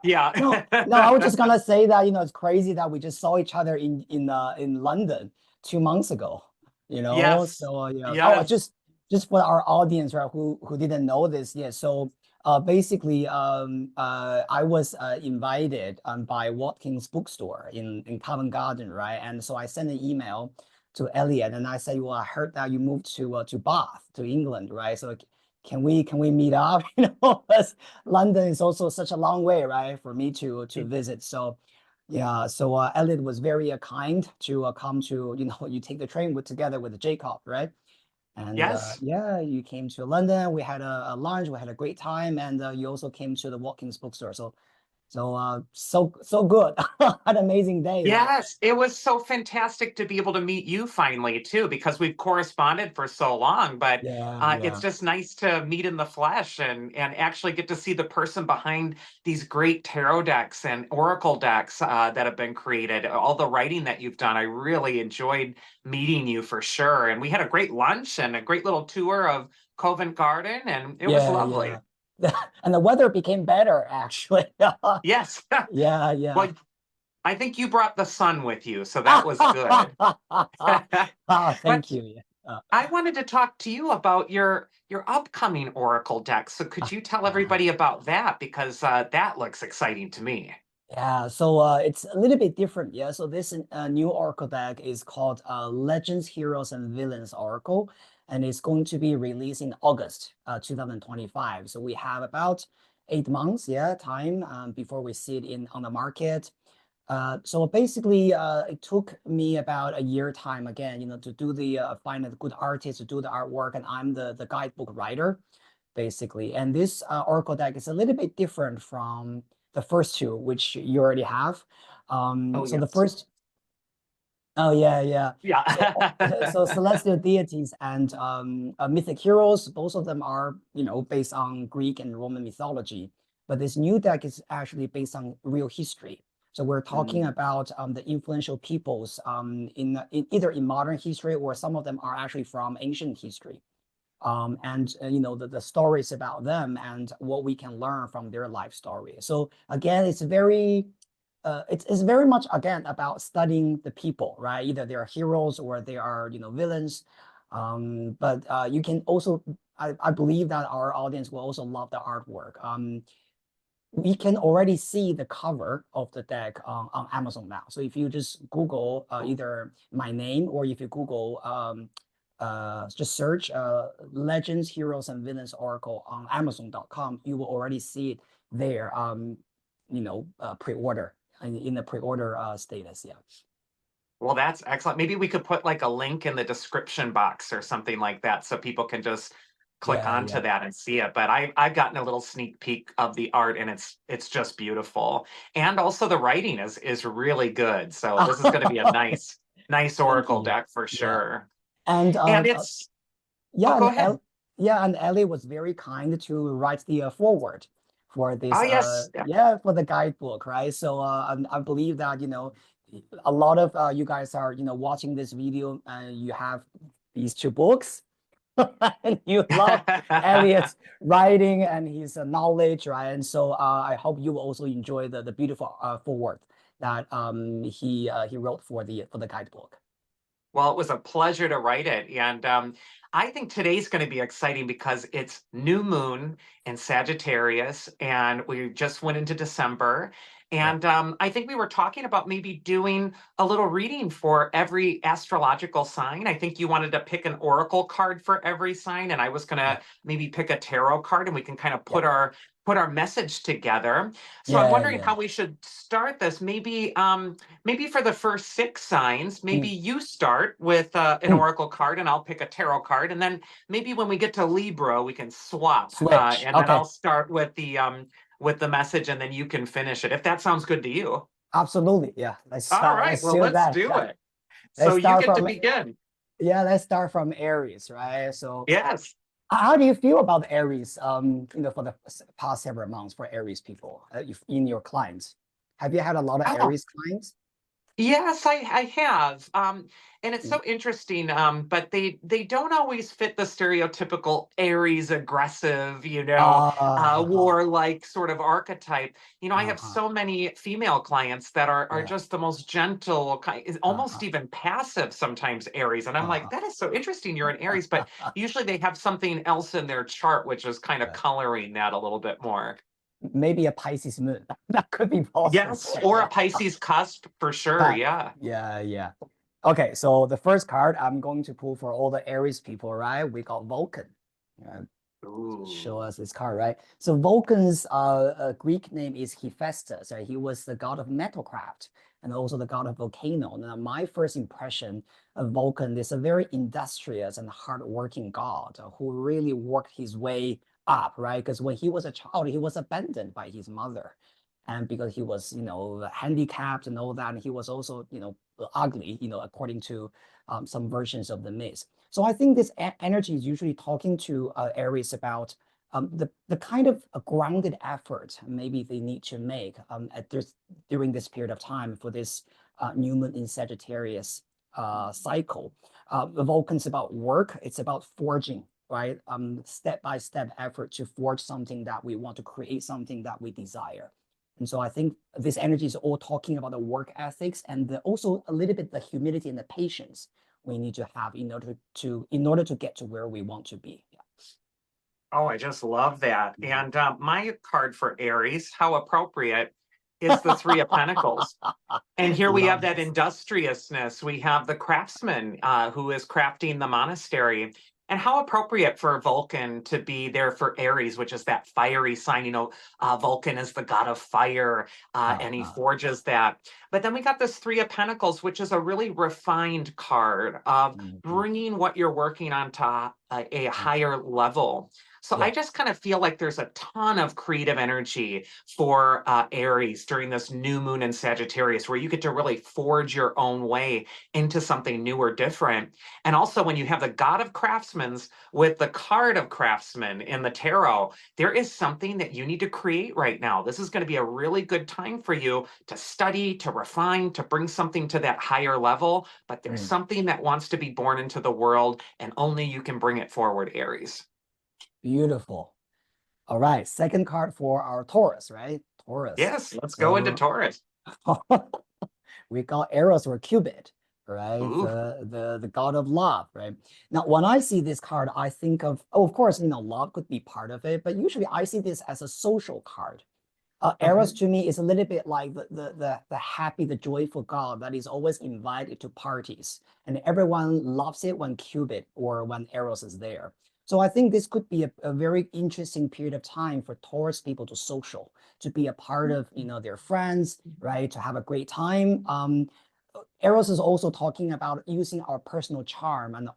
Yeah. No, no, I was just gonna say that, it's crazy that we just saw each other in London 2 months ago, Yes. So yeah. Oh, Yes. just for our audience, right, who didn't know this, yeah. So basically, I was invited by Watkins Bookstore in Covent Garden, right? And so I sent an email to Elliot and I said, well, I heard that you moved to Bath, to England, right? So can we meet up? Because London is also such a long way, right, for me to visit. So yeah, so Elliot was very kind to come to, you take the train together with Jacob, right? And Yes. yeah, you came to London. We had a lunch. We had a great time, and you also came to the Watkins bookstore. So good. An amazing day, right? Yes, it was so fantastic to be able to meet you finally too, because we've corresponded for so long. But Yeah, it's yeah. just nice to meet in the flesh and actually get to see the person behind these great tarot decks and oracle decks that have been created. All the writing that you've done, I really enjoyed meeting you for sure. And we had a great lunch and a great little tour of Covent Garden, and it was Yeah, lovely. yeah. And the weather became better, actually. Yes. Yeah, yeah. Well, I think you brought the sun with you, so that was good. Oh, thank But you. Yeah. I wanted to talk to you about your upcoming Oracle deck. So could you tell Uh, everybody about that? Because that looks exciting to me. Yeah, so it's a little bit different. Yeah, so this new Oracle deck is called Legends, Heroes, and Villains Oracle, and it's going to be released in August 2025. So we have about 8 months, yeah, time before we see it in on the market. So basically, it took me about a year time again, to do the find a good artist to do the artwork, and I'm the guidebook writer, basically. And this Oracle deck is a little bit different from the first two, which you already have. Oh, So the yes. first, oh yeah, yeah. So Yeah. Celestial Deities and Mythic Heroes, both of them are, based on Greek and Roman mythology. But this new deck is actually based on real history. So we're talking Mm. about the influential peoples in either in modern history, or some of them are actually from ancient history. And the stories about them and what we can learn from their life story. So again, it's very much again about studying the people, right? Either they are heroes or they are villains. But you can also, I believe that our audience will also love the artwork. We can already see the cover of the deck on Amazon now. So if you just Google either my name, or if you Google just search Legends, Heroes, and Villains Oracle on Amazon.com, you will already see it there. Pre-order in the pre-order status. Yeah. Well, that's excellent. Maybe we could put like a link in the description box or something like that so people can just click Yeah, onto yeah. that and see it. But I've gotten a little sneak peek of the art and it's just beautiful. And also the writing is really good. So this is going to be a nice Thank Oracle you. deck for Yeah. sure. And And it's oh, yeah, go ahead. Yeah, and Ellie was very kind to write the foreword for Oh, this yes. yeah, for the guidebook, right? So I believe that a lot of you guys are watching this video, and you have these two books and you love Elliot's writing and his knowledge, right? And so I hope you will also enjoy the beautiful foreword that he wrote for the guidebook. Well, it was a pleasure to write it. And I think today's going to be exciting because it's new moon in Sagittarius, and we just went into December. Yeah. And I think we were talking about maybe doing a little reading for every astrological sign. I think you wanted to pick an oracle card for every sign, and I was going Yeah. to maybe pick a tarot card, and we can kind of Yeah. put our message together. So I'm Yeah. wondering Yeah. how we should start this. Maybe for the first six signs, maybe Mm, you start with an mm. oracle card and I'll pick a tarot card. And then maybe when we get to Libra, we can swap. Switch. And then Okay. I'll start with the message and then you can finish it if that sounds good to you. Absolutely. Yeah. All right, Let's well, do let's that. do it. So Let's you start get to from begin. yeah, let's start from Aries, right? So Yes. how do you feel about Aries for the past several months for Aries people in your clients? Have you had a lot of Oh, Aries clients? Yes, I have. And it's Mm. so interesting. But they don't always fit the stereotypical Aries aggressive, Uh-huh. warlike sort of archetype. I have Uh-huh. so many female clients that are Yeah. just the most gentle, almost Uh-huh. even passive sometimes Aries. And I'm like, Uh-huh. that is so interesting. You're an Aries, but usually they have something else in their chart, which is kind of Right. coloring that a little bit more. Maybe a Pisces moon. That could be possible. Yes, or a Yeah. Pisces cusp for sure. But Yeah. yeah, yeah. Okay, so the first card I'm going to pull for all the Aries people, right? We got Vulcan. Uh, Show Ooh. us this card, right? So Vulcan's Greek name is Hephaestus. Right? He was the god of metalcraft and also the god of volcano. Now, my first impression of Vulcan is a very industrious and hardworking god who really worked his way up, right? Because when he was a child, he was abandoned by his mother. And because he was, handicapped and all that, and he was also, ugly, according to some versions of the myth. So I think this energy is usually talking to Aries about the kind of a grounded effort maybe they need to make during this period of time for this new moon in Sagittarius cycle. The Vulcan's about work. It's about forging, right? Step-by-step effort to forge something that we want to create, something that we desire. And so I think this energy is all talking about the work ethics and also a little bit the humility and the patience we need to have in order to get to where we want to be. Yeah. Oh, I just love that. Mhm. And my card for Aries, how appropriate, is the Three of Pentacles. And here we have Love that this. industriousness. We have the craftsman who is crafting the monastery. And how appropriate for Vulcan to be there for Aries, which is that fiery sign. Vulcan is the god of fire, and he Uh-huh. forges that. But then we got this Three of Pentacles, which is a really refined card of Mhm. bringing what you're working on to a Mhm. higher level. So I Yeah. just kind of feel like there's a ton of creative energy for Aries during this new moon in Sagittarius, where you get to really forge your own way into something new or different. And also, when you have the God of Craftsmen with the card of Craftsman in the tarot, there is something that you need to create right now. This is going to be a really good time for you to study, to refine, to bring something to that higher level. But there's Mm. something that wants to be born into the world, and only you can bring it forward, Aries. Beautiful. All right. Second card for our Taurus, right? Taurus. Yes, let's go into So Taurus. we got Eros or Cupid, right? Ooh. The god of love, right? Now, when I see this card, I think of course, love could be part of it, but usually I see this as a social card. Eros Mhm. to me is a little bit like the happy, the joyful god that is always invited to parties, and everyone loves it when Cupid or when Eros is there. So I think this could be a very interesting period of time for Taurus people to social, to be a part of their friends, right? To have a great time. Eros is also talking about using our personal charm and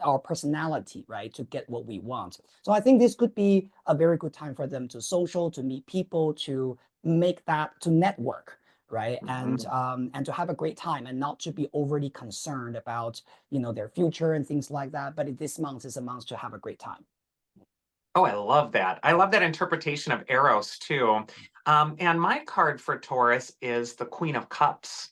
our personality, right, to get what we want. So I think this could be a very good time for them to social, to meet people, to make that to network, right, Mhm. and to have a great time, and not to be overly concerned about their future and things like that. But this month is a month to have a great time. Oh, I love that. I love that interpretation of Eros too. And my card for Taurus is the Queen of Cups.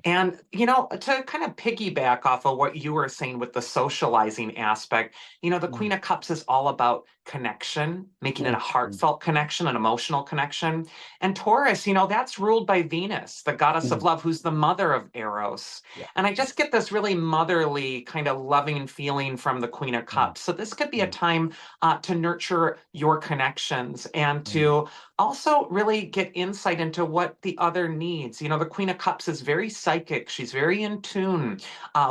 And, to kind of piggyback off of what you were saying with the socializing aspect, the Mm, Queen of Cups is all about connection, making it a mm, mm, heartfelt connection, an emotional connection. And Taurus, that's ruled by Venus, the goddess of mm. love, who's the mother of Eros. Yeah, And I yeah, just get this really motherly kind of loving feeling from the Queen of mm, Cups. So this could be a mm, time to nurture your connections and mm, to also really get insight into what the other needs. The Queen of Cups is very psychic. She's very in tune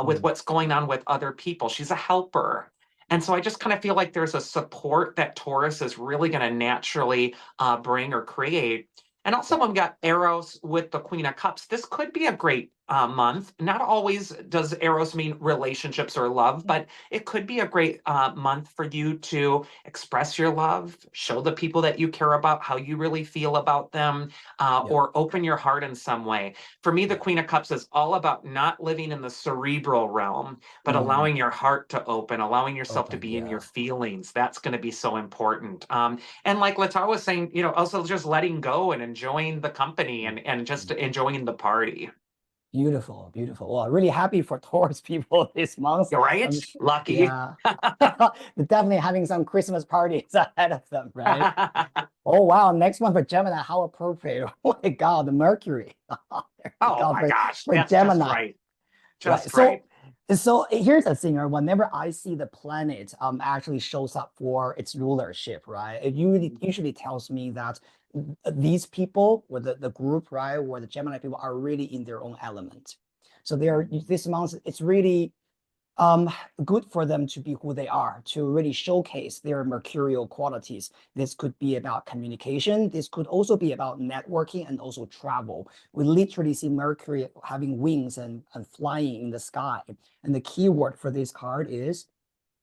with mm. what's going on with other people. She's a helper. And so I just kind of feel like there's a support that Taurus is really going to naturally bring or create. And also, Yeah. when we got Eros with the Queen of Cups, this could be a great month. Not always does Eros mean relationships or love, but it could be a great month for you to express your love, show the people that you care about how you really feel about them, Yeah, or open your heart in some way. For me, the yeah. Queen of Cups is all about not living in the cerebral realm, but Mm, allowing your heart to open, allowing yourself to open, be in your yeah. feelings. That's going to be so important. And like Letao was saying, also just letting go and enjoying the company Mm, and just mm. enjoying the party. Beautiful, beautiful. Well, really happy for Taurus people this month. You're right? Lucky. Yeah, they're definitely having some Christmas parties ahead of them, right? Oh wow, next one for Gemini, how appropriate. Oh my God, the Mercury. There we Oh go my gosh, for that's just Gemini. right. Right. Just right. So here's the thing, right? Whenever I see the planet actually shows up for its rulership, right? It usually tells me that these people or the group, right, or the Gemini people are really in their own element. So they are this month, it's really um good for them to be who they are, to really showcase their mercurial qualities. This could be about communication, this could also be about networking and also travel. We literally see Mercury having wings and flying in the sky, and the keyword for this card is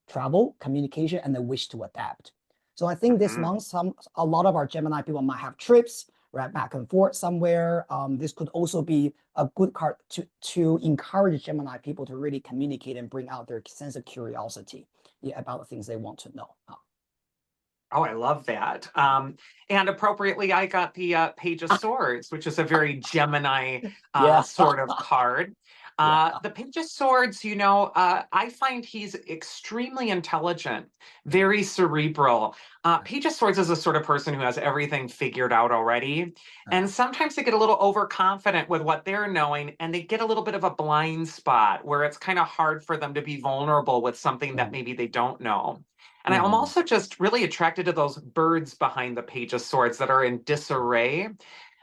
travel, communication, and the wish to adapt. So I think this Mhm. month, a lot of our Gemini people might have trips, right, back and forth somewhere. This could also be a good card to encourage Gemini people to really communicate and bring out their sense of curiosity, yeah, about the things they want to know. Oh, I love that. And appropriately, I got the Page of Swords, which is a very Gemini Yeah, sort of card. yeah. The Page of Swords, I find he's extremely intelligent, very cerebral. Page of Swords is a sort of person who has everything figured out already. Uh, And sometimes they get a little overconfident with what they're knowing, and they get a little bit of a blind spot where it's kind of hard for them to be vulnerable with something that mm, maybe they don't know. And I'm mm, also just really attracted to those birds behind the Page of Swords that are in disarray.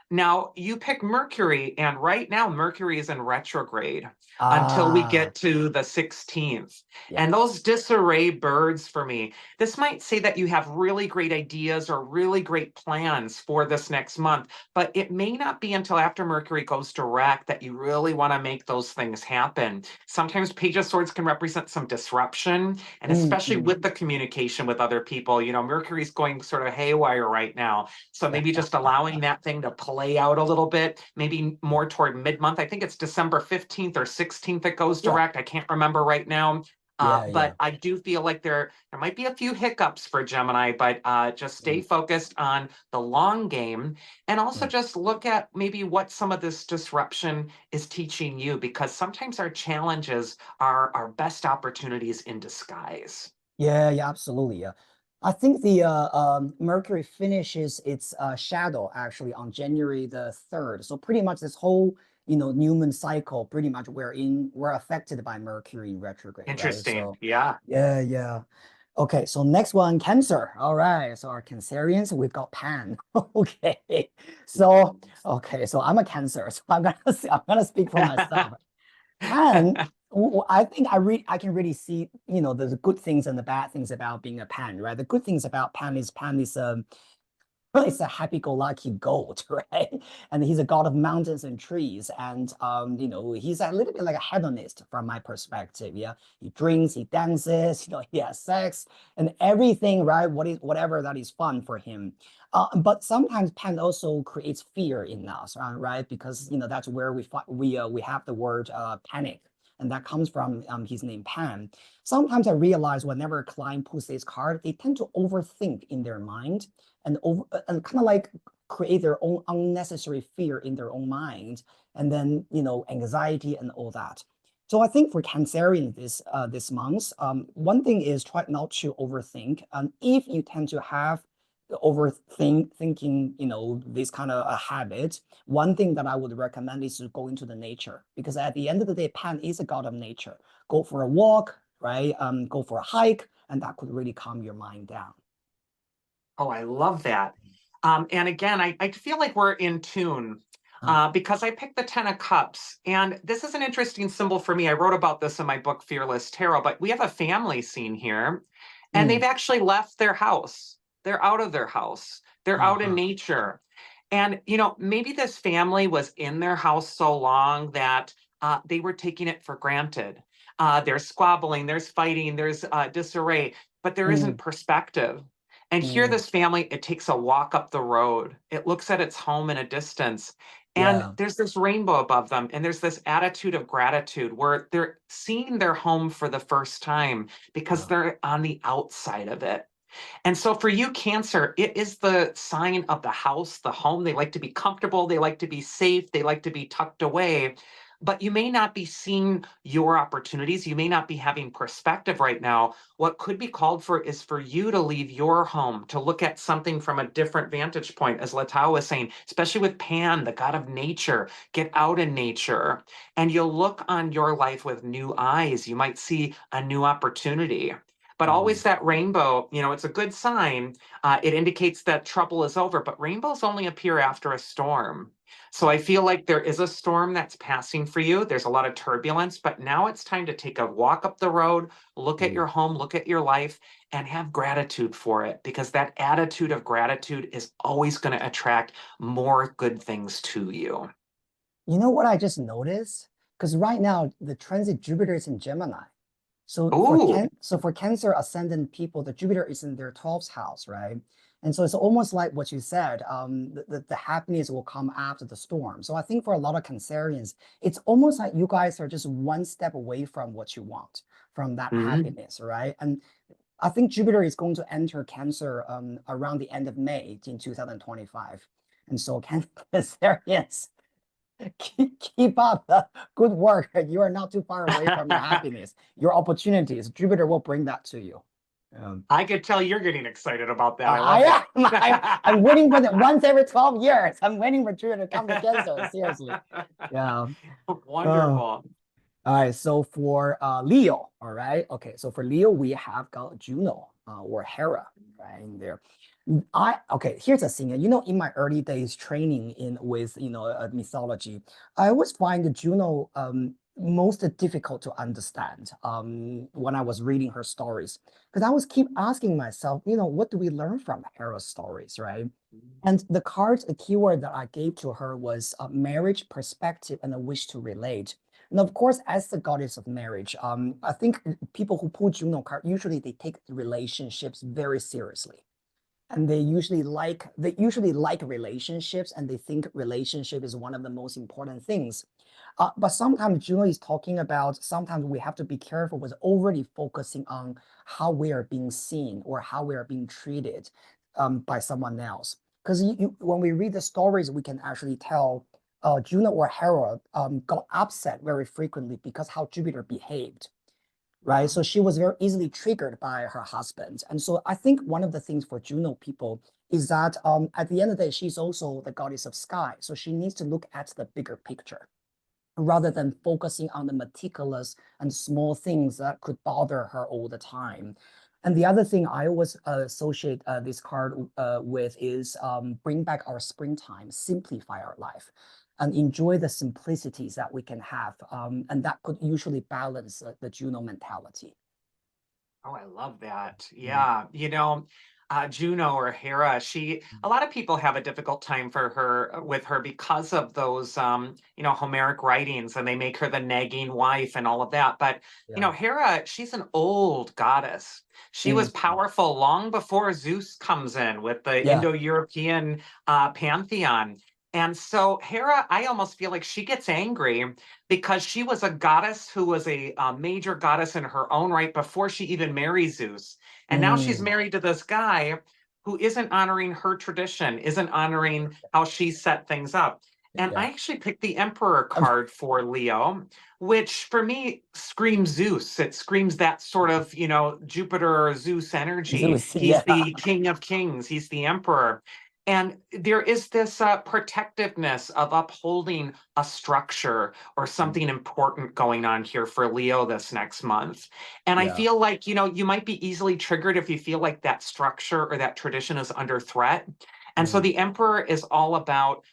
Now, you pick Mercury, and right now, Mercury is in retrograde until we ah, get to the 16th. yeah. And those disarray birds for me, this might say that you have really great ideas or really great plans for this next month, but it may not be until after Mercury goes direct that you really want to make those things happen. Sometimes Page of Swords can represent some disruption, and Mm, especially mm, with the communication with other people. Mercury's going sort of haywire right now. So yeah, maybe just allowing that thing to play out a little bit, maybe more toward mid-month. I think it's December 15th or 16th that goes yeah, direct. I can't remember right now. yeah, yeah. But I do feel like there might be a few hiccups for Gemini, but just stay Mm, focused on the long game, and also mm. just look at maybe what some of this disruption is teaching you, because sometimes our challenges are our best opportunities in disguise. Yeah, yeah, absolutely. Yeah. I think the Mercury finishes its shadow actually on January the 3rd. So pretty much this whole, new moon cycle, pretty much we're affected by Mercury in retrograde, right? Interesting. So Yeah. yeah, yeah. Okay, so next one, Cancer. All right, so our Cancerians, we've got Pan. Okay, so I'm a Cancer, so I'm gonna speak for myself. Pan, I think I can really see, the good things and the bad things about being a Pan, right? The good things about Pan is it's a happy-go-lucky goat, right? And he's a god of mountains and trees. And he's a little bit like a hedonist from my perspective. Yeah. He drinks, he dances, he has sex and everything, right? Whatever that is fun for him. But sometimes Pan also creates fear in us, right? Because that's where we have the word panic. And that comes from his name Pan. Sometimes I realize whenever a client pulls this card, they tend to overthink in their mind and kind of like create their own unnecessary fear in their own mind, and then anxiety and all that. So I think for Cancerian this month, one thing is try not to overthink. And if you tend to have the thinking, this kind of a habit, one thing that I would recommend is to go into the nature, because at the end of the day, Pan is a god of nature. Go for a walk, right? Go for a hike, and that could really calm your mind down. Oh, I love that. And again, I feel like we're in tune Uh, because I picked the Ten of Cups. And this is an interesting symbol for me. I wrote about this in my book, Fearless Tarot, but we have a family scene here, and they've mm, actually left their house. They're out of their house, they're out in uh-huh. nature. And, maybe this family was in their house so long that they were taking it for granted. There's squabbling, there's fighting, there's disarray, but there isn't Mm, perspective. And here, mm, this family, it takes a walk up the road. It looks at its home in a distance, and yeah. there's this rainbow above them, and there's this attitude of gratitude where they're seeing their home for the first time because Uh, they're on the outside of it. And so for you, Cancer, it is the sign of the house, the home. They like to be comfortable, they like to be safe, they like to be tucked away. but you may not be seeing your opportunities. You may not be having perspective right now. What could be called for is for you to leave your home, to look at something from a different vantage point, as Letao was saying, especially with Pan, the god of nature. Get out in nature and you'll look on your life with new eyes. You might see a new opportunity. But Mm, always that rainbow, it's a good sign. It indicates that trouble is over, but rainbows only appear after a storm. So I feel like there is a storm that's passing for you. There's a lot of turbulence, but now it's time to take a walk up the road, look at mm. your home, look at your life, and have gratitude for it, because that attitude of gratitude is always going to attract more good things to you. You know what I just noticed? Because right now the transit Jupiter is in Gemini. Ooh, So for Cancer ascendant people, the Jupiter is in their 12th house, right? And so it's almost like what you said, the happiness will come after the storm. So I think for a lot of Cancerians, it's almost like you guys are just one step away from what you want, from that mhm. happiness, right? And I think Jupiter is going to enter Cancer around the end of May in 2025. And so Cancerians, keep up the good work. You are not too far away from your happiness, your opportunities. Jupiter will bring that to you. Um, I could tell you're getting excited about that. I I love am. I'm that. waiting for that once every 12 years. I'm waiting for Jupiter to come to Cancer. Seriously. Yeah. Oh. Wonderful. All right. So for Leo, all right. Okay. So for Leo, we have got Juno or Hera, right in there. Okay, here's a thing. In my early days training in with mythology, I always find the Juno most difficult to understand when I was reading her stories, because I was keep asking myself, what do we learn from Hera's stories, right? And the cards, the keyword that I gave to her was marriage, perspective, and a wish to relate. And of course, as the goddess of marriage, I think people who pull Juno card usually they take relationships very seriously, and they usually like relationships, and they think relationship is one of the most important things. But sometimes Juno is talking about sometimes we have to be careful with overly focusing on how we are being seen or how we are being treated by someone else. Because when we read the stories, we can actually tell Juno or Hera got upset very frequently because how Jupiter behaved, right? So she was very easily triggered by her husband. And so I think one of the things for Juno people is that at the end of the day, she's also the goddess of sky. So she needs to look at the bigger picture rather than focusing on the meticulous and small things that could bother her all the time. And the other thing I always associate this card with is bring back our springtime, simplify our life, and enjoy the simplicities that we can have. And that could usually balance the Juno mentality. Oh, I love that. Mm. Yeah. Juno or Hera, a lot of people have a difficult time with her because of those, Homeric writings, and they make her the nagging wife and all of that. But, Yeah. Hera, she's an old goddess. She was Mm. powerful long before Zeus comes in with the Yeah. Indo-European pantheon. And so Hera, I almost feel like she gets angry because she was a goddess who was a major goddess in her own right before she even married Zeus. And now she's Mm. married to this guy who isn't honoring her tradition, isn't honoring how she set things up. And I Yeah. actually picked the Emperor card for Leo, which for me screams Zeus. It screams that sort of, Jupiter or Zeus energy. Zeus. He's Yeah. the king of kings, he's the emperor. And there is this protectiveness of upholding a structure or Mm. something important going on here for Leo this next month. And I Yeah. feel like, you might be easily triggered if you feel like that structure or that tradition is under threat. And so Mm. the emperor is all about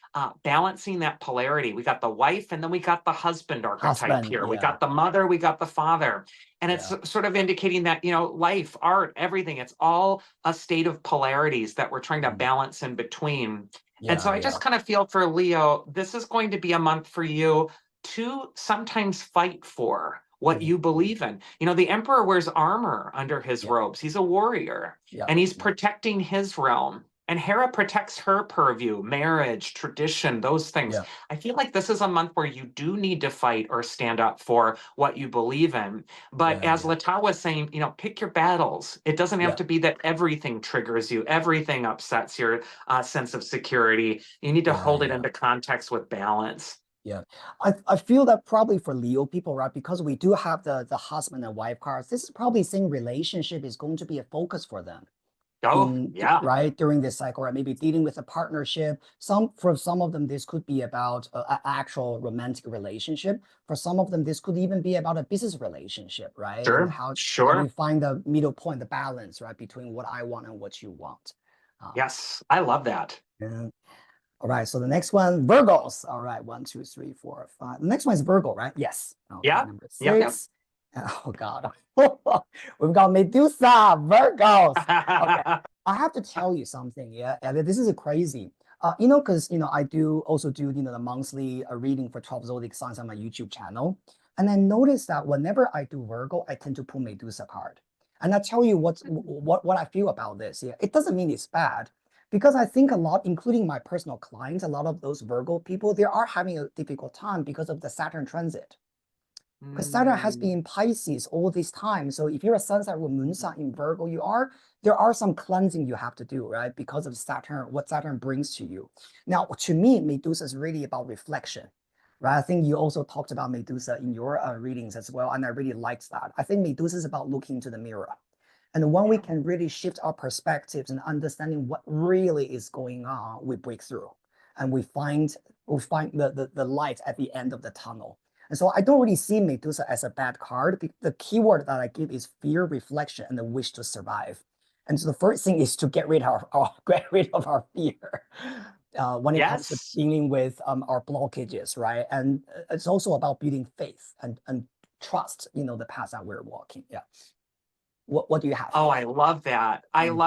balancing that polarity. We got the wife and then we got the husband archetype Husband. here. We Yeah. got the mother, we got the father. And it's Yeah. sort of indicating that, life, art, everything, it's all a state of polarities that we're trying to Mm. balance in between. And so Yeah. I Yeah. just kind of feel for Leo, this is going to be a month for you to sometimes fight for what Mm. you believe in. The emperor wears armor under his Yeah. robes. He's a warrior Yeah. and he's Yeah. protecting his realm. And Hera protects her purview, marriage, tradition, those things. Yeah. I feel like this is a month where you do need to fight or stand up for what you believe in. But Yeah. as Yeah. Letao was saying, pick your battles. It doesn't have Yeah. to be that everything triggers you, everything upsets your sense of security. You need to Yeah. hold it Yeah. into context with balance. Yeah. I feel that probably for Leo people, right? Because we do have the husband and wife cards, this is probably saying relationship is going to be a focus for them Oh, yeah, right during this cycle, right? Maybe dealing with a partnership. For some of them, this could be about an actual romantic relationship. For some of them, this could even be about a business relationship, right? And sure, how do sure. you find the middle point, the balance, right, between what I want and what you want? Um, Yes, I love that. and all right, so the next one, Virgos. All right, one, two, three, four, five. The next one is Virgo, right? Yes. Okay, Yep, number yep, yep. 6. Oh God, we've got Medusa, Virgos. Okay, I have to tell you something. Yeah, and this is a crazy. Because I do also do the monthly reading for 12 zodiac signs on my YouTube channel, and I noticed that whenever I do Virgo, I tend to pull Medusa card, and I tell you what I feel about this. Yeah, it doesn't mean it's bad because I think a lot, including my personal clients, a lot of those Virgo people, they are having a difficult time because of the Saturn transit. Because Saturn has been Mm, in Pisces all this time. So if you're a sun sign or moon sign in Virgo, there are some cleansing you have to do, right? Because of Saturn, what Saturn brings to you. Now, to me, Medusa is really about reflection, right? I think you also talked about Medusa in your readings as well, and I really liked that. I think Medusa is about looking into the mirror. And when we yeah. can really shift our perspectives and understanding what really is going on, we break through and we find the light at the end of the tunnel. And so I don't really see Medusa as a bad card. The keyword that I give is fear, reflection, and the wish to survive. And so the first thing is to get rid of get rid of our fear when it comes to Yes. dealing with our blockages, right? And it's also about building faith and trust, the path that we're walking. Yeah. What do you have? Oh, I love that. Mm,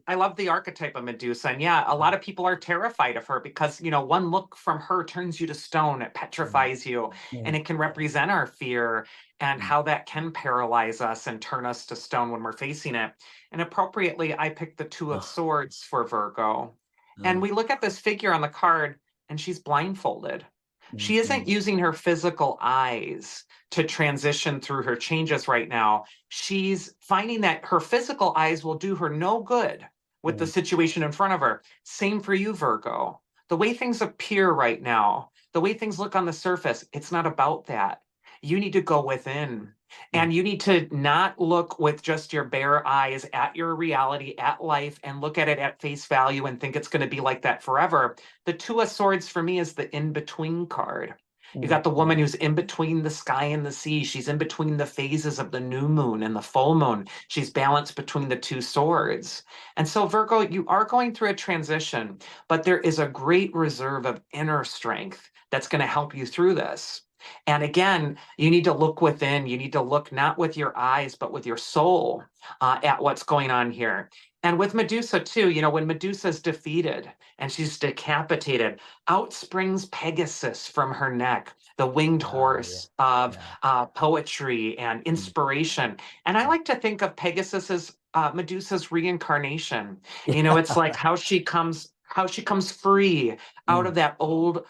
I love the archetype of Medusa. And yeah, a lot of people are terrified of her because, one look from her turns you to stone, it mm, petrifies you, mm, and it can represent our fear and mm. how that can paralyze us and turn us to stone when we're facing it. And appropriately, I picked the Two of Ugh, Swords for Virgo. And mm, we look at this figure on the card, and she's blindfolded. mm, She isn't mm, using her physical eyes to transition through her changes right now. She's finding that her physical eyes will do her no good with the mm, situation in front of her. Same for you, Virgo. The way things appear right now, the way things look on the surface, it's not about that. You need to go within mm, and you need to not look with just your bare eyes at your reality, at life, and look at it at face value and think it's going to be like that forever. The Two of Swords for me is the in between card. You mm, got the mm, woman who's in between the sky and the sea. She's in between the phases of the new moon and the full moon. She's balanced between the two swords. And so, Virgo, you are going through a transition, but there is a great reserve of inner strength that's going to help you through this. And again, you need to look within. You need to look not with your eyes, but with your soul at what's going on here. And with Medusa, too, when Medusa's defeated and she's decapitated, out springs Pegasus from her neck, the winged yeah, yeah, horse of yeah. poetry and Mm, inspiration. And I mm. like to think of Pegasus as Medusa's reincarnation. It's Yeah. like how she comes free out Mm, of that old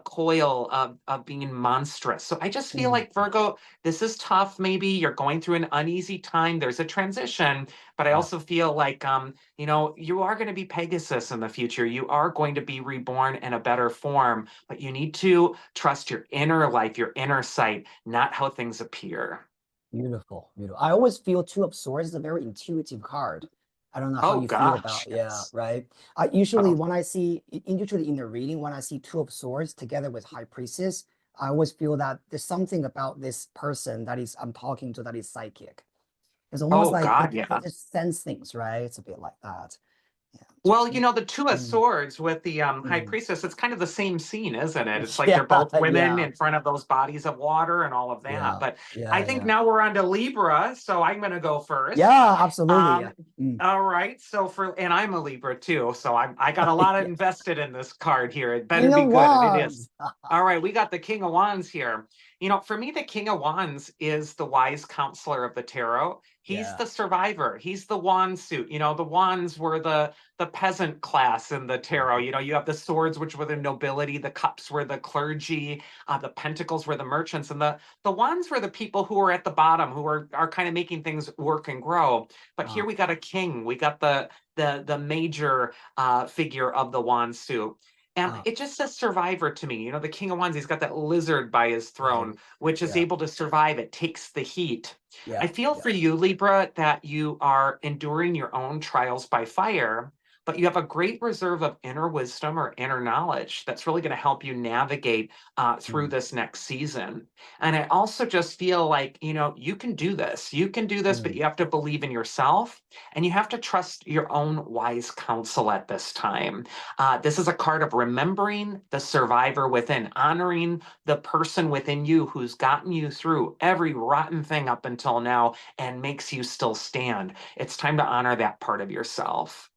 coil of being monstrous. So I just feel mm, like Virgo, this is tough. Maybe you're going through an uneasy time. There's a transition, but I yeah. also feel like you are going to be Pegasus in the future. You are going to be reborn in a better form, but you need to trust your inner life, your inner sight, not how things appear. Beautiful, beautiful. I always feel Two of Swords is a very intuitive card. I don't know how Oh you feel gosh, about, yeah, yes. right? I usually Oh, when I see, usually in the reading, when I see Two of Swords together with High Priestess, I always feel that there's something about this person that is I'm talking to that is psychic. It's almost oh like God, they yeah. just sense things, right? It's a bit like that. Yeah. Well, the Two of Mm, Swords with the High mm. Priestess, it's kind of the same scene, isn't it? It's like Yeah, they're both women yeah, in front of those bodies of water and all of that. yeah, But I yeah, think yeah. now we're on to Libra, so I'm going to go first. Yeah, absolutely. Yeah. Um, Mm. all right. And I'm a Libra too, so I got a lot of Yeah. invested in this card here. It better King be of good, and it is. Wands. All right, we got the King of Wands here. For me, the King of Wands is the wise counselor of the tarot. He's Yeah. the survivor. He's the wand suit. The wands were the peasant class in the tarot. Mhm. You have the swords, which were the nobility, the cups were the clergy, the pentacles were the merchants, and the wands were the people who were at the bottom, who are kind of making things work and grow. But here Uh, we got a king. We got the major figure of the wand suit. And Ah, it just says survivor to me. The King of Wands, he's got that lizard by his right. throne, which is Yeah. able to survive. It takes the heat. I Yeah. feel Yeah. for you, Libra, that you are enduring your own trials by fire, but you have a great reserve of inner wisdom or inner knowledge that's really going to help you navigate through Mm, this next season. And I also just feel like, you can do this. You can do this, but mm, you have to believe in yourself and you have to trust your own wise counsel at this time. This is a card of remembering the survivor within, honoring the person within you who's gotten you through every rotten thing up until now and makes you still stand. It's time to honor that part of yourself.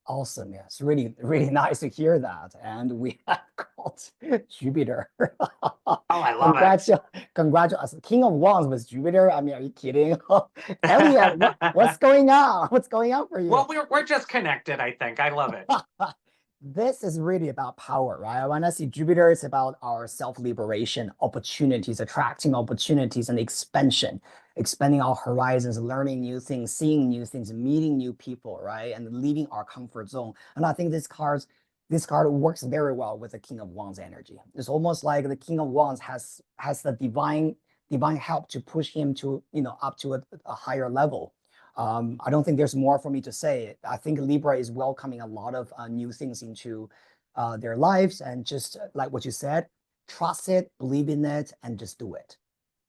awesome. Yeah. It's really, really nice to hear that. And we have got Jupiter. Oh, I love it. Congratulations. King of Wands with Jupiter. I mean, are you kidding? Elliot, what's going on? What's going on for Well, you? we're just connected, I think. I love it. This is really about power, right? When I see Jupiter, it's about our self-liberation, opportunities, attracting opportunities and expansion, expanding our horizons, learning new things, seeing new things, meeting new people, right? And leaving our comfort zone. And I think this card works very well with the King of Wands energy. It's almost like the King of Wands has the divine help to push him to, up to a higher level. I don't think there's more for me to say. I think Libra is welcoming a lot of new things into their lives, and just like what you said, trust it, believe in it, and just do it.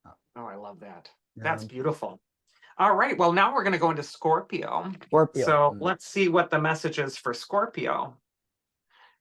Uh, Oh, I love that. That's Um, beautiful. All right. Well, now we're going to go into Scorpio. Scorpio. So let's see what the message is for Scorpio.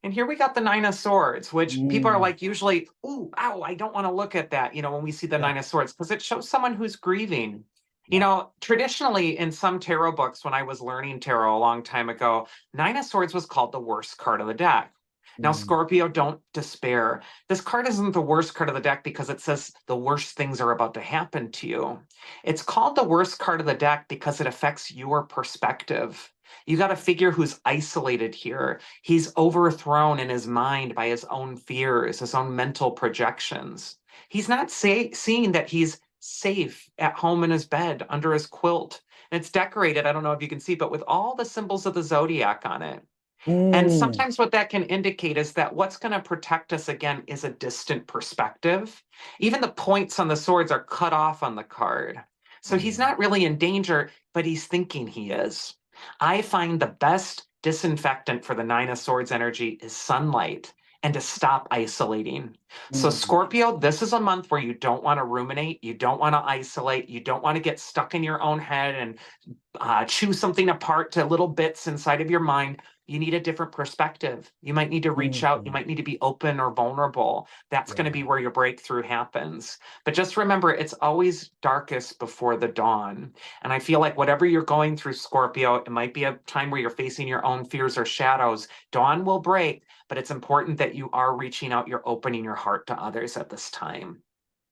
And here we got the Nine of Swords, which people are Mm, like usually, ooh, ow, I don't want to look at that, when we see the yeah, Nine of Swords, because it shows someone who's grieving. yeah. Traditionally in some tarot books, when I was learning tarot a long time ago, Nine of Swords was called the worst card of the deck. Now, Mm, Scorpio, don't despair. This card isn't the worst card of the deck because it says the worst things are about to happen to you. It's called the worst card of the deck because it affects your perspective. You got to figure who's isolated here. He's overthrown in his mind by his own fears, his own mental projections. He's not seeing that he's safe at home in his bed under his quilt. And it's decorated, I don't know if you can see, but with all the symbols of the zodiac on it. And mm, sometimes what that can indicate is that what's going to protect us again is a distant perspective. Even the points on the swords are cut off on the card. So he's mm, not really in danger, but he's thinking he is. I find the best disinfectant for the Nine of Swords energy is sunlight and to stop isolating. So, mm, Scorpio, this is a month where you don't want to ruminate, you don't want to isolate, you don't want to get stuck in your own head and chew something apart to little bits inside of your mind. You need a different perspective. You might need to reach out. You mm. might need to be open or vulnerable. That's going to Yeah, be where your breakthrough happens. But just remember, it's always darkest before the dawn. And I feel like whatever you're going through, Scorpio, it might be a time where you're facing your own fears or shadows. Dawn will break, but it's important that you are reaching out, you're opening your heart to others at this time.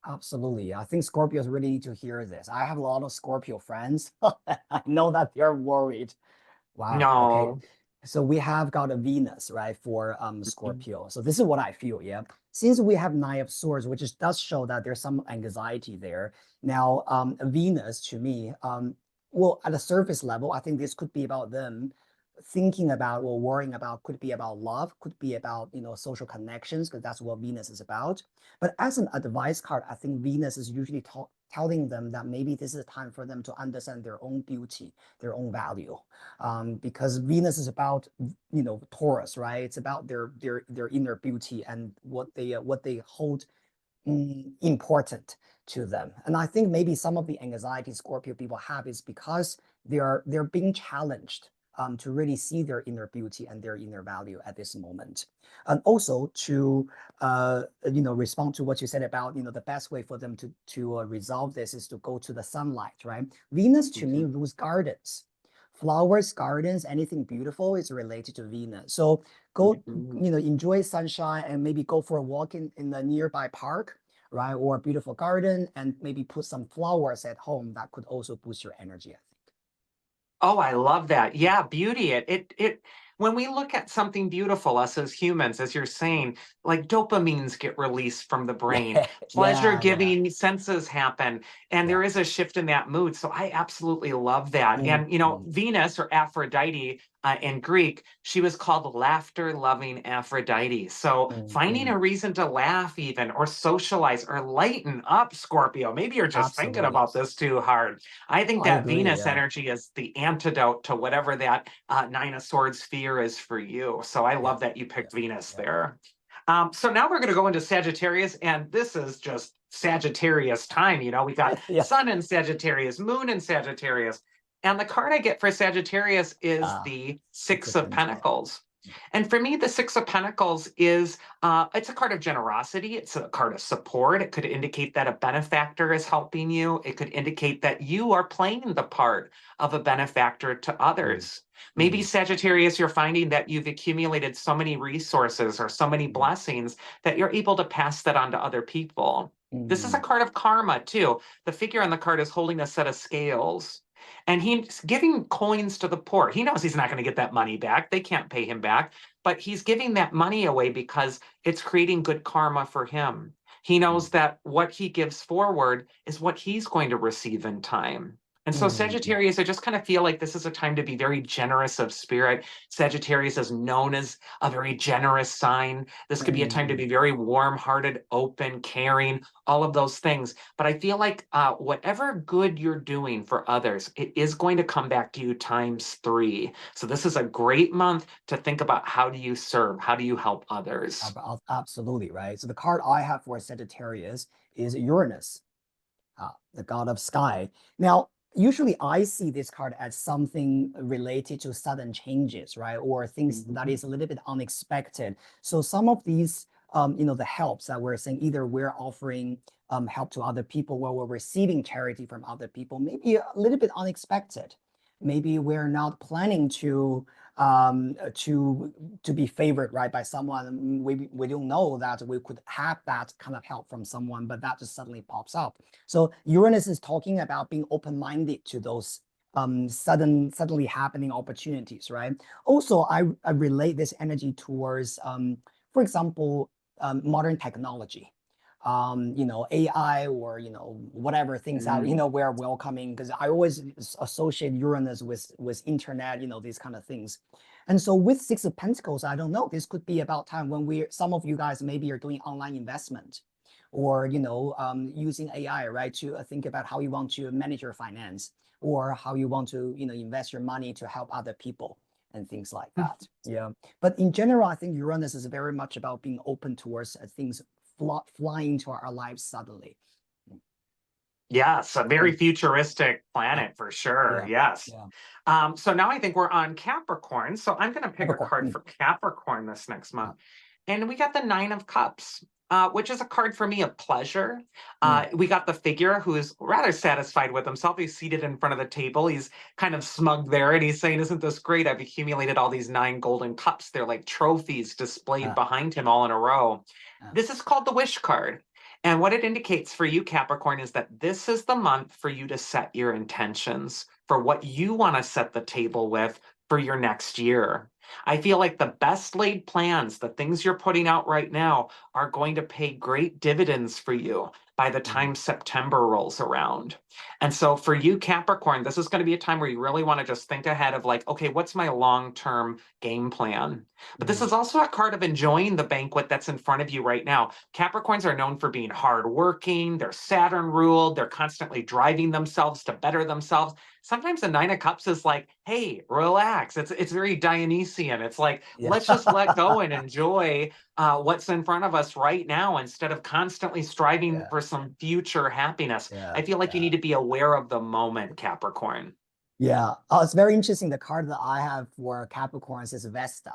absolutely. I think Scorpios really need to hear this. I have a lot of Scorpio friends. I know that they're worried. Wow. Okay. No. So we have got a Venus, right, for Scorpio. So this is what I feel, yeah. Since we have Nine of Swords, which does show that there's some anxiety there. Now, Venus to me, well, at a surface level, I think this could be about them thinking about or worrying about, could be about love, could be about, social connections, because that's what Venus is about. But as an advice card, I think Venus is usually telling them that maybe this is a time for them to understand their own beauty, their own value, because Venus is about, Taurus, right? It's about their inner beauty and what they hold important to them. And I think maybe some of the anxiety Scorpio people have is because they're being challenged to really see their inner beauty and their inner value at this moment. And also to respond to what you said about the best way for them to resolve this is to go to the sunlight, right? Venus to me Mhm. rules gardens. Flowers, gardens, anything beautiful is related to Venus. So go, Mhm. enjoy sunshine and maybe go for a walk in the nearby park, right? Or a beautiful garden, and maybe put some flowers at home that could also boost your energy, I Oh, I love that. Yeah, beauty. It when we look at something beautiful, us as humans, as you're think. saying, like dopamines get released from the brain, Yeah, yeah, yeah, pleasure-giving senses happen, and yeah. there is a shift in that mood. So I absolutely love that. And Mm, Venus or Aphrodite, in Greek, she was called laughter-loving Aphrodite. So finding a reason to laugh even, or socialize, or lighten up, Scorpio. Maybe you're just thinking Absolutely. about this too hard. I think I that agree. Venus Yeah. energy is the antidote to whatever that Nine of Swords fear is for you. So I Yeah. love that you Yeah. picked Venus Yeah. there. So now we're going to go into Sagittarius, and this is just Sagittarius time. You know, we got Yeah. Sun in Sagittarius, Moon in Sagittarius. And the card I get for Sagittarius is Ah, the Six Six of of Pentacles. Pentacles. And for me, the Six of Pentacles is it's a card of generosity. It's a card of support. It could indicate that a benefactor is helping you. It could indicate that you are playing the part of a benefactor to Mm, others. Maybe mm, Sagittarius, you're finding that you've accumulated so many resources or so many mm, blessings that you're able to pass that on to other people. This is a mm, card of karma, too. The figure on the card is holding a set of scales, and he's giving coins to the poor. He knows he's not going to get that money back. They can't pay him back, but he's giving that money away because it's creating good karma for him. He knows mm, that what he gives forward is what he's going to receive in time. And so, yeah. Sagittarius, I just kind of feel like this is a time to be very generous of spirit. Sagittarius is known as a very generous sign. This could be a time to Mm, be very warm hearted, open, caring, all of those things. But I feel like whatever good you're doing for others, it is going to come back to you times three. So, this is a great month to think about how do you serve? How do you help others? Absolutely, right? So the card I have for Sagittarius is Uranus, the god of sky. Now, usually I see this card as something related to sudden changes, right? Or things that Mhm. is a little bit unexpected. So some of these, the helps that we're saying, either we're offering help to other people, or we're receiving charity from other people, maybe a little bit unexpected. Maybe we're not planning to be favored, right, by someone. We don't know that we could have that kind of help from someone, but that just suddenly pops up. So Uranus is talking about being open-minded to those suddenly happening opportunities, right? Also, I relate this energy towards, for example, modern technology. AI, or whatever things that Mm. we're welcoming, because I always associate Uranus with internet, these kind of things. And so with Six of Pentacles, I don't know, this could be about time when some of you guys maybe are doing online investment, or using AI, right, to think about how you want to manage your finance, or how you want to invest your money to help other people and things like that. Yeah. But in general, I think Uranus is very much about being open towards things flying into our lives suddenly. Yes, a very Mm, futuristic yeah, planet for sure. yeah, Yes. yeah. So now I think we're on Capricorn. So I'm going to pick a Capricorn. card for Capricorn this next Yeah. month. And we got the Nine of Cups, which is a card for me of pleasure. Mm, We got the figure who is rather satisfied with himself. He's seated in front of the table. He's kind of smug there, and he's saying, "Isn't this great? I've accumulated all these nine golden cups. They're like trophies displayed uh, behind him all in a row." uh, This is called the Wish card. And what it indicates for you, Capricorn, is that this is the month for you to set your intentions for what you want to set the table with for your next year. I feel like the best laid plans, the things you're putting out right now, are going to pay great dividends for you by the mm, time September rolls around. And so for you, Capricorn, this is going to be a time where you really want to just think ahead of like, okay, what's my long term game plan? But this mm, is also a card of enjoying the banquet that's in front of you right now. Capricorns are known for being hardworking, they're Saturn ruled, they're constantly driving themselves to better themselves. Sometimes the Nine of Cups is like, hey, relax. It's very Dionysian. It's like, yeah. let's just let go and enjoy what's in front of us right now instead of constantly striving Yeah, for some future happiness. yeah, I feel like you yeah. need to be aware of the moment, Capricorn. Yeah, it's very interesting. The card that I have for Capricorns is Vesta.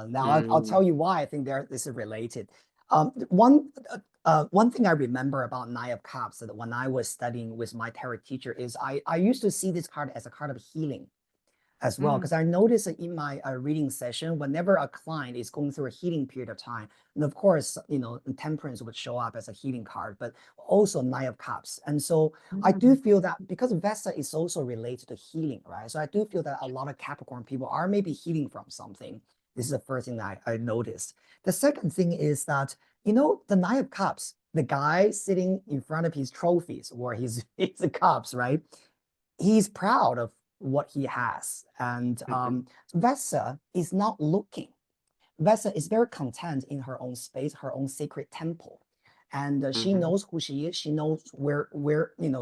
Now I'll Mm. tell you why I think this is related. One thing I remember about Nine of Cups, that when I was studying with my tarot teacher, is I used to see this card as a card of healing as well, Mm. because I noticed that in my reading session, whenever a client is going through a healing period of time, and of course, temperance would show up as a healing card, but also Nine of Cups. And so I do Mm. feel that because Vesta is also related to healing, right? So I do feel that a lot of Capricorn people are maybe healing from something. This is the first thing that I noticed. The second thing is that, the Nine of Cups, the guy sitting in front of his trophies or his cups, right? He's proud of what he has. And Mhm. Vesa is not looking. Vesa is very content in her own space, her own sacred temple. And she Mhm. knows who she is. She knows where,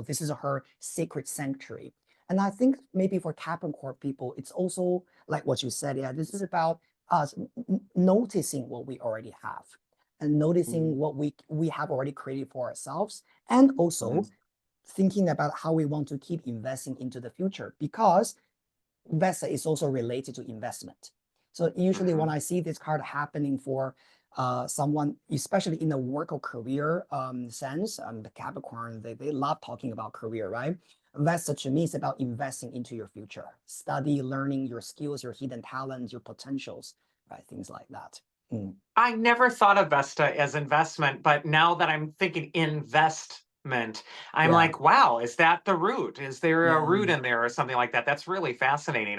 this is her sacred sanctuary. And I think maybe for Capricorn people, it's also like what you said. Yeah, this is about us noticing what we already have and noticing Mhm. what we have already created for ourselves, and also Mhm. thinking about how we want to keep investing into the future, because Vesa is also related to investment. So usually when Mhm. I see this card happening for someone, especially in the work or career sense, the Capricorn, they love talking about career, right? Vesta to me is about investing into your future, study, learning your skills, your hidden talents, your potentials, right? Things like that. Mm. I never thought of Vesta as investment, but now that I'm thinking investment, I'm Yeah, like, wow, is that the root? Is there a yeah, root in there or something like that? That's really fascinating.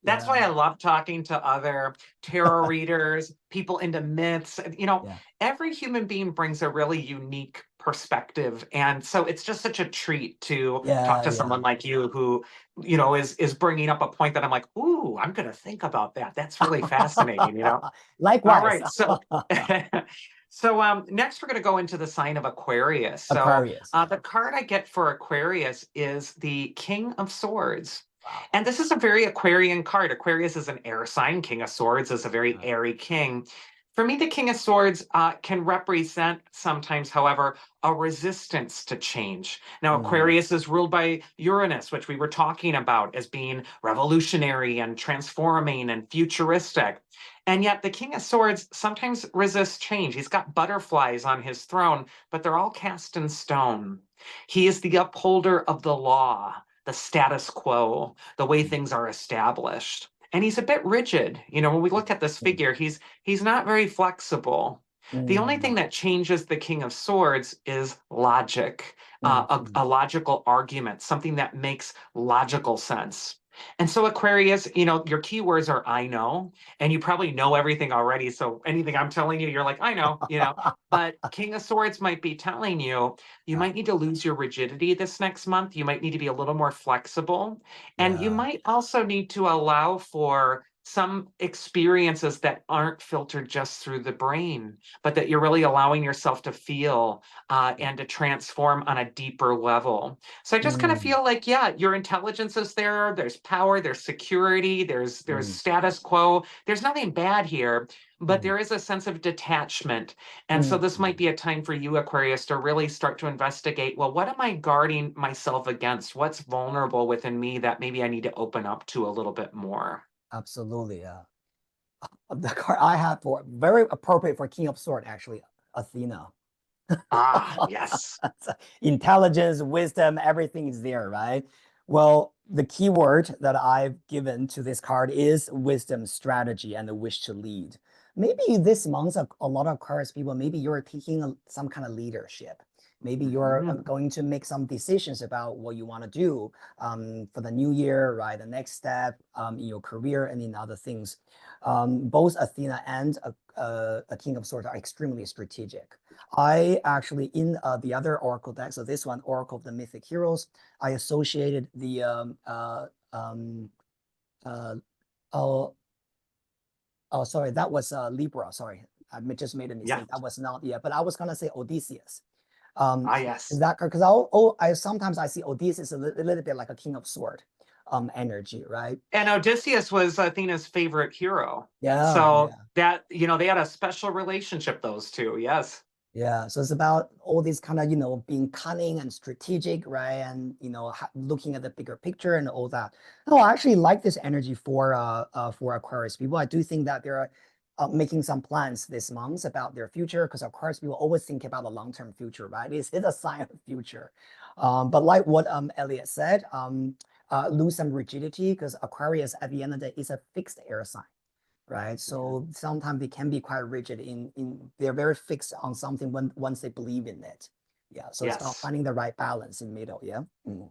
That's why yeah, I love talking to other tarot readers, people into myths. yeah. Every human being brings a really unique perspective. And so it's just such a treat to talk Yeah, to yeah. someone like you who, is bringing up a point that I'm like, ooh, I'm going to think about that. That's really fascinating. All Likewise. right. So next we're going to go into the sign of Aquarius. So Aquarius. the card I get for Aquarius is the King of Swords. Wow. And this is a very Aquarian card. Aquarius is an air sign. King of Swords is a very Uh, airy king. For me, the King of Swords can represent sometimes, however, a resistance to change. Now, mm, Aquarius is ruled by Uranus, which we were talking about as being revolutionary and transforming and futuristic. And yet, the King of Swords sometimes resists change. He's got butterflies on his throne, but they're all cast in stone. He is the upholder of the law, the status quo, the way mm, things are established. And he's a bit rigid. When we look at this mm, figure, he's not very flexible. The only thing mm, that changes the King of Swords is logic, mm, a logical argument, something that makes logical sense. And so, Aquarius, your keywords are I know, and you probably know everything already. So, anything I'm telling you, you're like, I know. But King of Swords might be telling you, you uh, might need to lose your rigidity this next month. You might need to be a little more flexible. And you yeah. might also need to allow for some experiences that aren't filtered just through the brain, but that you're really allowing yourself to feel and to transform on a deeper level. So I just kind of Mm, feel like, yeah, your intelligence is there. There's power. There's security. There's mm, status quo. There's nothing bad here, but mm, there is a sense of detachment. And so mm, this might mm. be a time for you, Aquarius, to really start to investigate. Well, what am I guarding myself against? What's vulnerable within me that maybe I need to open up to a little bit more? Absolutely. Yeah. The card I have for very appropriate for King of Sword, actually, Athena. Ah, yes. Intelligence, wisdom, everything is there, right? Well, the keyword that I've given to this card is wisdom, strategy, and the wish to lead. Maybe this month, a lot of cards people, maybe you're taking some kind of leadership. Maybe you're Mhm. going to make some decisions about what you want to do for the new year, right? The next step in your career and in other things. Both Athena and a King of Swords are extremely strategic. I actually, in the other Oracle deck, so this one, Oracle of the Mythic Heroes, I associated the uh, oh, oh, sorry, that was Libra. Sorry, just made a Yeah. mistake. That was not, yeah, but I was gonna say Odysseus. Ah, Is yes. that because I sometimes I see Odysseus a little bit like a King of Sword energy, right? And Odysseus was Athena's favorite hero. Yeah, So yeah. they had a special relationship, those two. Yes. Yeah, so it's about all these kind of, being cunning and strategic, right? And, looking at the bigger picture and all that. No, I actually like this energy for Aquarius people. I do think that they're making some plans this month about their future, because Aquarius people always think about the long-term future, right? It's a sign of the future. But like what Elliot said, lose some rigidity, because Aquarius at the end of the day is a fixed air sign, right? Yeah. So sometimes they can be quite rigid in they're very fixed on something when once they believe in it. Yeah. So it's about Yes. finding the right balance in the middle. Yeah. Mm,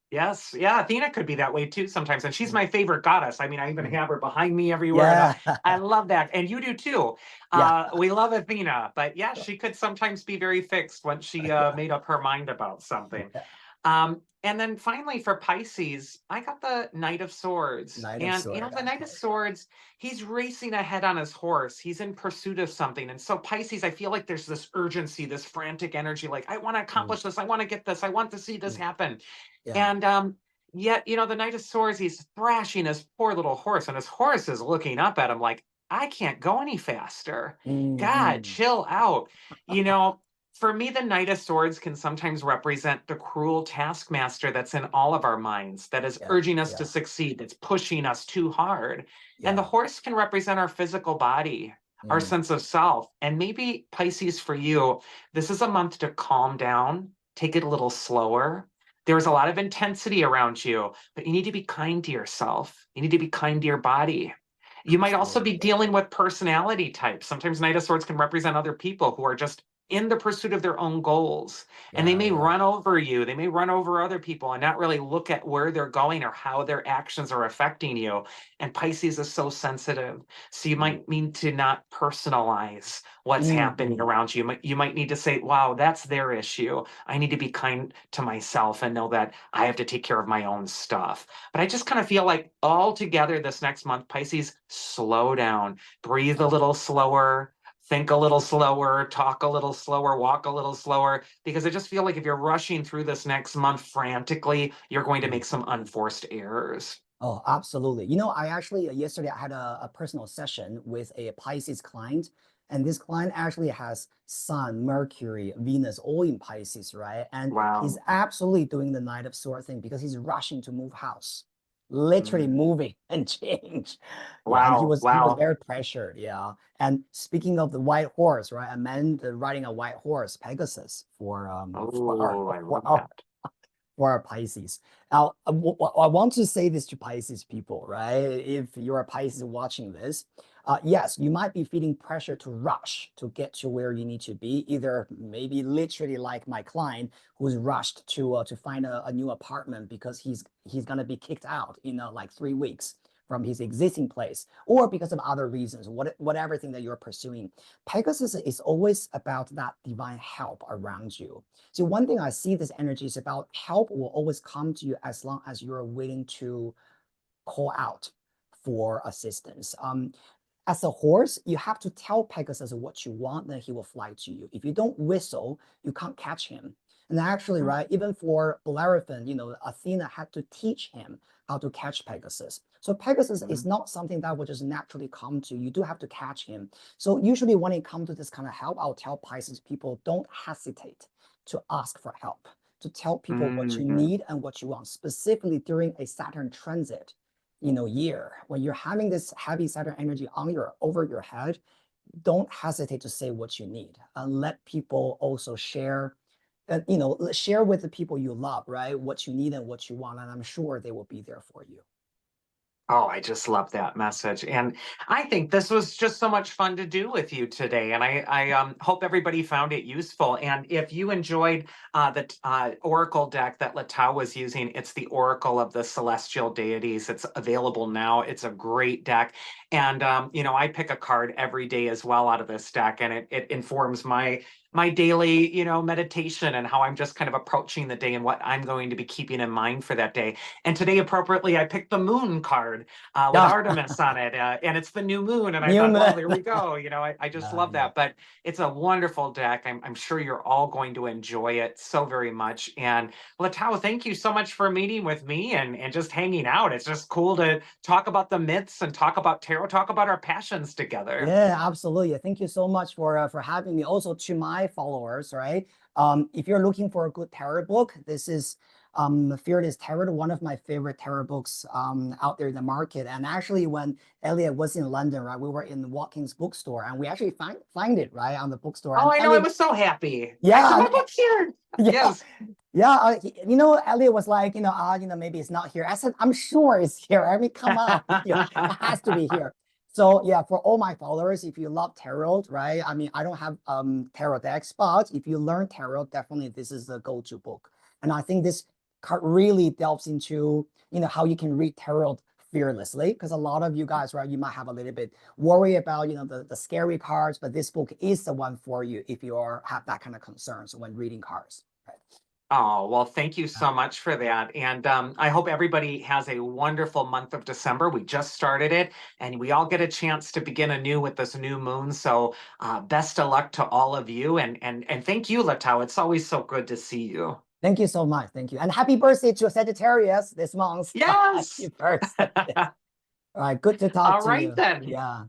Yes. Yeah. Athena could be that way too sometimes. And she's mm, my favorite goddess. I mean, I even mm. have her behind me everywhere. And Yeah. I love that. And you do too. Yeah. We love Athena. But yeah, she could sometimes be very fixed once she Yeah. made up her mind about something. Yeah. And then finally for Pisces, I got the Knight of Swords. Knight of And Sword. the Knight of Okay. Swords, he's racing ahead on his horse. He's in pursuit of something. And so Pisces, I feel like there's this urgency, this frantic energy, like I want to Mm, accomplish this, I want to get this, I want to see this mm, happen. yeah. And yet, the Knight of Swords, he's thrashing his poor little horse, and his horse is looking up at him like, I can't go any faster. God, Mm-hmm. chill out. You know, for me, the Knight of Swords can sometimes represent the cruel taskmaster that's in all of our minds, that is Yeah. urging us to Yeah. succeed, that's pushing us too hard. And the Yeah. horse can represent our physical body, our Mm, sense of self. And maybe Pisces for you, this is a month to calm down, take it a little slower. There's a lot of intensity around you, but you need to be kind to yourself. You need to be kind to your body. You might also absolutely. be dealing with personality types. Sometimes Knight of Swords can represent other people who are just in the pursuit of their own goals. And they Yeah. may Yeah. run over you, they may run over other people and not really look at where they're going or how their actions are affecting you. And Pisces is so sensitive. So you Mm, might need to not personalize what's happening mm, around you. You might need to say, wow, that's their issue. I need to be kind to myself and know that I have to take care of my own stuff. But I just kind of feel like all together this next month, Pisces, slow down, breathe a yeah. little slower, think a little slower, talk a little slower, walk a little slower, because I just feel like if you're rushing through this next month frantically, you're going to Mm. make some unforced errors. Oh, absolutely. I actually yesterday I had a personal session with a Pisces client, and this client actually has Sun, Mercury, Venus, all in Pisces, right? And he's Wow. absolutely doing the Knight of Sword thing because he's rushing to move house, literally Mm. moving and change. Yeah, and he Wow. was he was Wow. very pressured. Yeah. And speaking of the white horse, right? A man riding a white horse, Pegasus, Oh, I for love our that. for our Pisces. Now, I want to say this to Pisces people, right? If you're a Pisces watching this, yes, you might be feeling pressure to rush to get to where you need to be. Either maybe literally like my client who's rushed to find a new apartment because he's gonna be kicked out in like 3 weeks from his existing place, or because of other reasons, whatever thing that you're pursuing. Pegasus is always about that divine help around you. So one thing I see this energy is about help will always come to you as long as you're willing to call out for assistance. As a horse, you have to tell Pegasus what you want, then he will fly to you. If you don't whistle, you can't catch him. And actually, Mm. right, even for Bellerophon, Athena had to teach him how to catch Pegasus. So Pegasus is Mhm. not something that will just naturally come to you. You do have to catch him. So usually when it comes to this kind of help, I'll tell Pisces people, don't hesitate to ask for help, to tell people what you Mhm. need and what you want, specifically during a Saturn transit year when you're having this heavy Saturn energy over your head. Don't hesitate to say what you need and let people also share, share with the people you love, right, what you need and what you want, and I'm sure they will be there for you. Oh, I just love that message. And I think this was just so much fun to do with you today. And I hope everybody found it useful. And if you enjoyed the Oracle deck that Letao was using, it's the Oracle of the Celestial Deities. It's available now. It's a great deck. And, I pick a card every day as well out of this deck, and it informs my daily, meditation and how I'm just kind of approaching the day and what I'm going to be keeping in mind for that day. And today, appropriately, I picked the moon card with Yeah. Artemis on it, and it's the new moon. And I thought, well, Newman. there we go. I just Yeah, love yeah. that. But it's a wonderful deck. I'm sure you're all going to enjoy it so very much. And Latau, thank you so much for meeting with me and just hanging out. It's just cool to talk about the myths and talk about tarot, talk about our passions together. Yeah, absolutely. Thank you so much for having me. Also to my followers, right? If you're looking for a good tarot book, this is Fearless Tarot, one of my favorite tarot books out there in the market. And actually, when Elliot was in London, right, we were in Watkins bookstore, and we actually find it right on the bookstore. Oh, And I know. I Elliot, was so happy. I said, yeah, my book's here. yeah, Yes. yeah. Elliot was like, maybe it's not here. I said, I'm sure it's here. I mean, come on, it has to be here. So yeah, for all my followers, if you love tarot, right? I mean, I don't have tarot decks, but if you learn tarot, definitely this is the go-to book. And I think this card really delves into, how you can read tarot fearlessly, because a lot of you guys, right, you might have a little bit worry about, the scary cards, but this book is the one for you if you have that kind of concerns when reading cards. Right. Oh, well, thank you so much for that. And I hope everybody has a wonderful month of December. We just started it, and we all get a chance to begin anew with this new moon. So best of luck to all of you. And thank you, Letao. It's always so good to see you. Thank you so much. Thank you. And happy birthday to Sagittarius this month. Yes. Happy birthday. All right. Good to talk All to right you. then. Yeah.